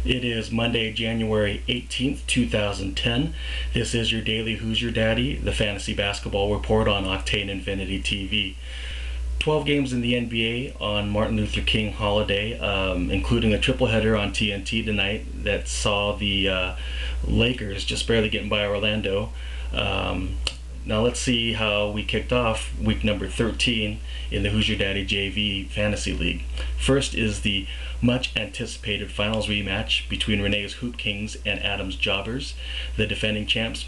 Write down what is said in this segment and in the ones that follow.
It is Monday, January 18th, 2010. This is your daily Hoosier Daddy, the fantasy basketball report on Octane Infinity TV. 12 games in the NBA on Martin Luther King holiday, including a triple header on TNT tonight that saw the Lakers just barely getting by Orlando. Now let's see how we kicked off week number 13 in the Hoosier Daddy JV Fantasy League. First is the much anticipated finals rematch between Renee's Hoop Kings and Adam's Jobbers, the defending champs.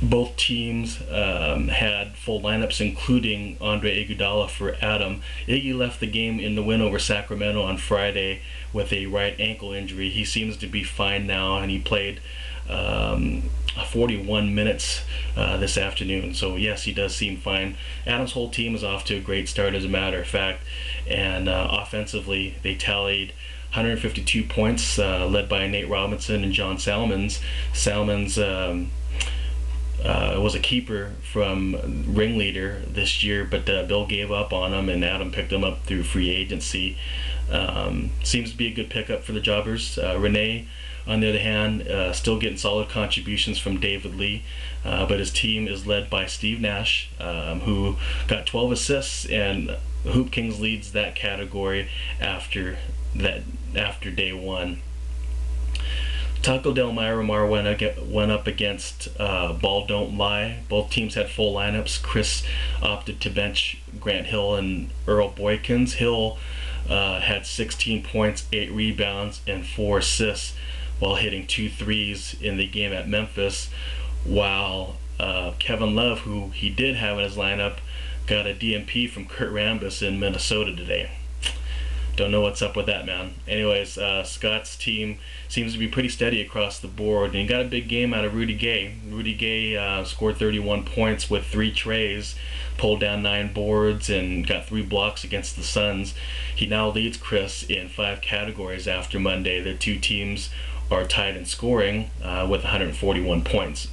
Both teams had full lineups, including Andre Iguodala for Adam. Iggy left the game in the win over Sacramento on Friday with a right ankle injury. He seems to be fine now, and he played 41 minutes this afternoon. So yes, he does seem fine. Adam's whole team is off to a great start, as a matter of fact, and offensively they tallied 152 points, led by Nate Robinson and John Salmons. Salmons was a keeper from ringleader this year, but Bill gave up on him, and Adam picked him up through free agency. Seems to be a good pickup for the Jobbers. Renee, on the other hand, still getting solid contributions from David Lee, but his team is led by Steve Nash, who got 12 assists, and Hoop Kings leads that category after day one. Taco Del Miramar went up against Ball Don't Lie. Both teams had full lineups. Chris opted to bench Grant Hill and Earl Boykins. Hill had 16 points, 8 rebounds, and 4 assists while hitting 2 threes in the game at Memphis, while Kevin Love, who he did have in his lineup, got a DMP from Kurt Rambis in Minnesota today. Don't know what's up with that, man. Anyways, Scott's team seems to be pretty steady across the board, and he got a big game out of Rudy Gay. Rudy Gay scored 31 points with 3 trays, pulled down 9 boards, and got 3 blocks against the Suns. He now leads Chris in 5 categories after Monday. The two teams are tied in scoring with 141 points.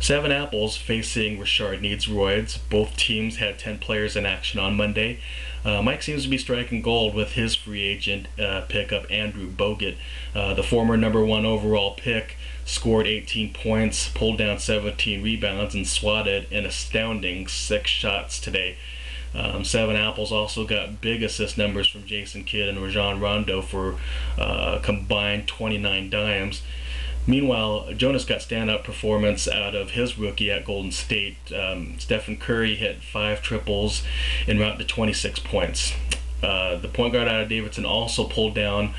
Seven Apples facing Richard Needs Roids. Both teams had 10 players in action on Monday. Mike seems to be striking gold with his free agent pickup, Andrew Bogut. The former #1 overall pick scored 18 points, pulled down 17 rebounds, and swatted an astounding 6 shots today. Seven Apples also got big assist numbers from Jason Kidd and Rajon Rondo for combined 29 dimes. Meanwhile, Jonas got standout performance out of his rookie at Golden State. Stephen Curry hit 5 triples en route to 26 points. The point guard out of Davidson also pulled down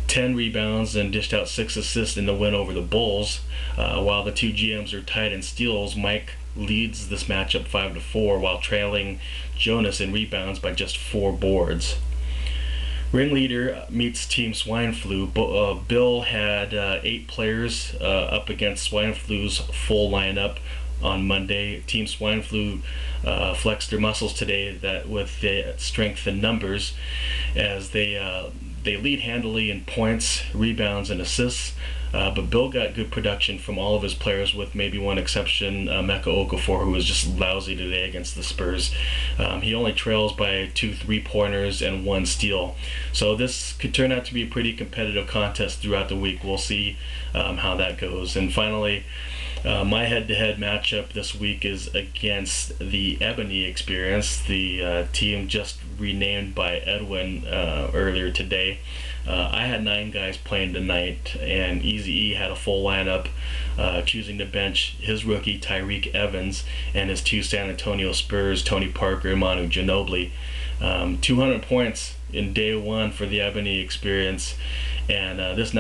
10 rebounds and dished out 6 assists in the win over the Bulls. While the two GMs are tied in steals, Mike leads this matchup 5-4 while trailing Jonas in rebounds by just 4 boards. Ringleader meets Team Swine Flu. Bill had 8 players up against Swine Flu's full lineup on Monday. Team Swine Flu flexed their muscles today with the strength in numbers, as they lead handily in points, rebounds, and assists. But Bill got good production from all of his players, with maybe one exception, Mecca Okafor, who was just lousy today against the Spurs. He only trails by 2 3-pointers and 1 steal. So this could turn out to be a pretty competitive contest throughout the week. We'll see how that goes. And finally, my head-to-head matchup this week is against the Ebony Experience, the team just renamed by Edwin earlier today. I had 9 guys playing tonight, and Eazy-E had a full lineup, choosing to bench his rookie Tyreek Evans and his 2 San Antonio Spurs, Tony Parker and Manu Ginobili. 200 points in day 1 for the Ebony Experience, and this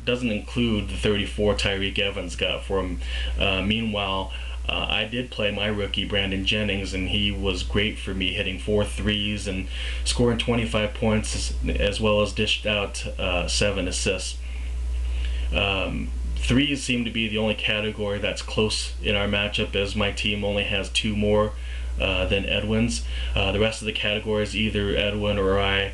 doesn't include the 34 Tyreek Evans got for him. Meanwhile, I did play my rookie Brandon Jennings, and he was great for me, hitting 4 threes and scoring 25 points, as well as dished out 7 assists. Threes seem to be the only category that's close in our matchup, as my team only has 2 more than Edwin's. The rest of the categories, either Edwin or I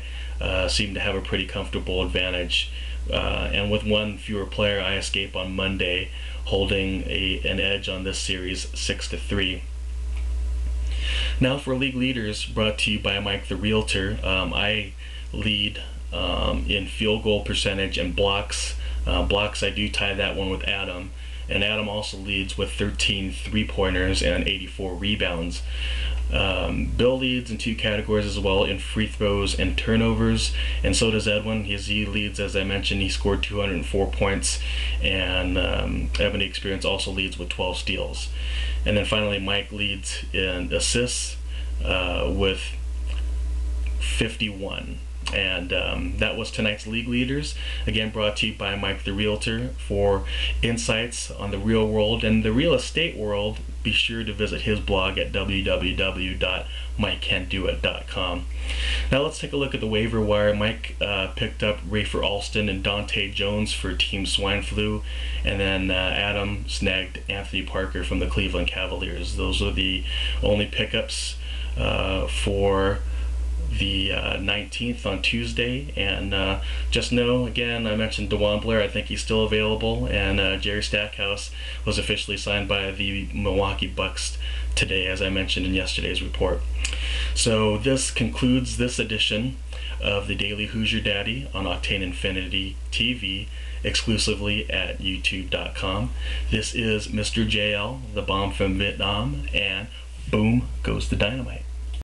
seem to have a pretty comfortable advantage. And with 1 fewer player, I escape on Monday, holding an edge on this series 6-3. Now for League Leaders, brought to you by Mike the Realtor. I lead in field goal percentage and blocks. Blocks, I do tie that one with Adam. And Adam also leads with 13 three-pointers and 84 rebounds. Bill leads in 2 categories as well, in free throws and turnovers, and so does Edwin. He leads, as I mentioned, he scored 204 points, and Ebony Experience also leads with 12 steals. And then finally, Mike leads in assists with 51. And that was tonight's league leaders, again brought to you by Mike the Realtor. For insights on the real world and the real estate world, be sure to visit his blog at www.mikecandoit.com. Now let's take a look at the waiver wire. Mike picked up Rafer Alston and Dante Jones for Team Swine Flu, and then Adam snagged Anthony Parker from the Cleveland Cavaliers. Those are the only pickups for the 19th on Tuesday. And just know, again, I mentioned DeJuan Blair, I think he's still available, and Jerry Stackhouse was officially signed by the Milwaukee Bucks today, as I mentioned in yesterday's report. So this concludes this edition of the Daily Hoosier Daddy on Octane Infinity TV, exclusively at youtube.com. This is Mr. JL, the bomb from Vietnam, and boom goes the dynamite.